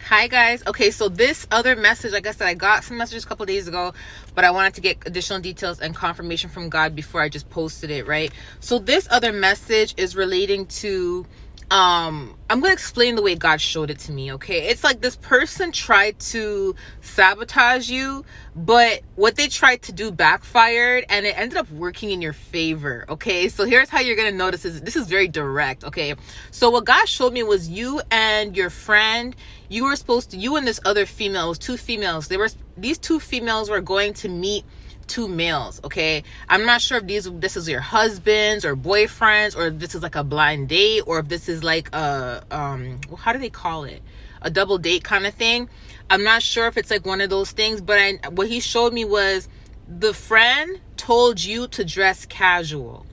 Hi guys. Okay, so this other message, like I said, I got some messages a couple days ago, but I wanted to get additional details and confirmation from God before I just posted it, right? So this other message is relating to I'm going to explain the way God showed it to me, okay? It's like this person tried to sabotage you, but what they tried to do backfired and it ended up working in your favor, okay? So here's how you're going to notice this is very direct, okay? So what God showed me was you and your friend, you and this other female, it was two females. These two females were going to meet two males, okay? I'm not sure if this is your husbands or boyfriends, or if this is like a blind date, or if this is like a how do they call it, a double date kind of thing. I'm not sure if it's like one of those things, but what he showed me was the friend told you to dress casual.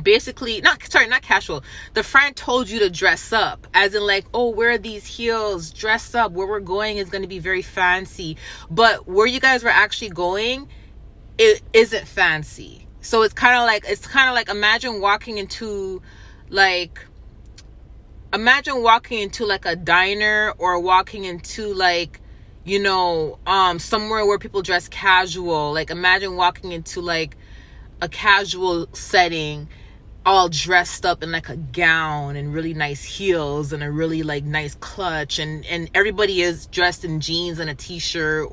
Basically, not casual. The friend told you to dress up, as in like, oh, wear these heels, dress up, where we're going is going to be very fancy. But where you guys were actually going, it isn't fancy. So it's kind of like imagine walking into like a diner, or walking into like, you know, somewhere where people dress casual. Like imagine walking into like a casual setting, all dressed up in like a gown and really nice heels and a really like nice clutch, and everybody is dressed in jeans and a t-shirt,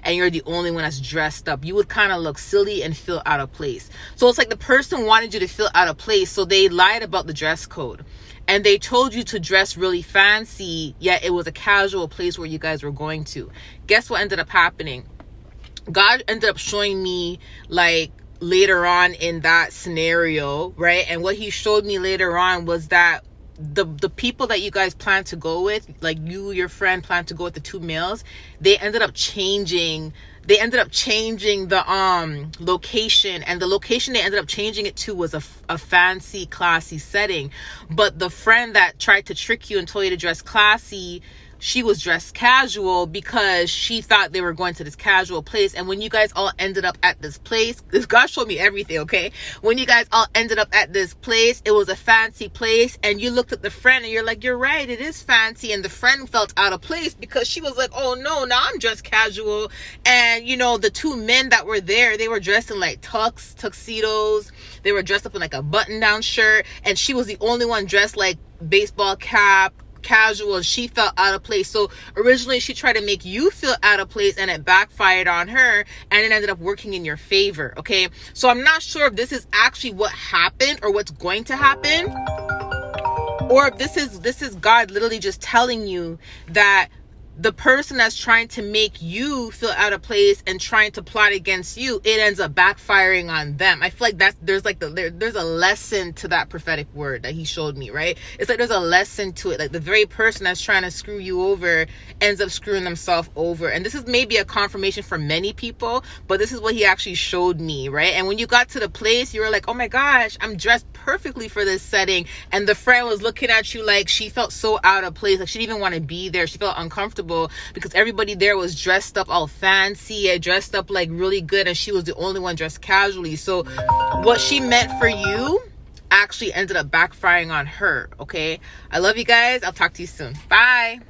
and you're the only one that's dressed up. You would kind of look silly and feel out of place. So it's like the person wanted you to feel out of place, so they lied about the dress code and they told you to dress really fancy, yet it was a casual place where you guys were going to. Guess what ended up happening? God ended up showing me like later on in that scenario, right? And what he showed me later on was that the people that you guys plan to go with, like your friend planned to go with the two males, they ended up changing the location, and the location they ended up changing it to was a fancy, classy setting. But the friend that tried to trick you and told you to dress classy, she was dressed casual because she thought they were going to this casual place. And when you guys all ended up at this place, God showed me everything, okay? When you guys all ended up at this place, it was a fancy place, and you looked at the friend and you're like, you're right, it is fancy. And the friend felt out of place because she was like, oh no, now I'm dressed casual. And you know, the two men that were there, they were dressed in like tuxedos. They were dressed up in like a button-down shirt, and she was the only one dressed like baseball cap, casual, and she felt out of place. So originally she tried to make you feel out of place, and it backfired on her, and it ended up working in your favor, okay? So I'm not sure if this is actually what happened or what's going to happen, or if this is God literally just telling you that the person that's trying to make you feel out of place and trying to plot against you, it ends up backfiring on them. I feel like there's a lesson to that prophetic word that he showed me, right? It's like there's a lesson to it. Like the very person that's trying to screw you over ends up screwing themselves over. And this is maybe a confirmation for many people, but this is what he actually showed me, right? And when you got to the place, you were like, oh my gosh, I'm dressed perfectly for this setting. And the friend was looking at you like she felt so out of place, like she didn't even want to be there. She felt uncomfortable because everybody there was dressed up all fancy and dressed up like really good, and she was the only one dressed casually. So what she meant for you actually ended up backfiring on her, okay? I love you guys. I'll talk to you soon. Bye.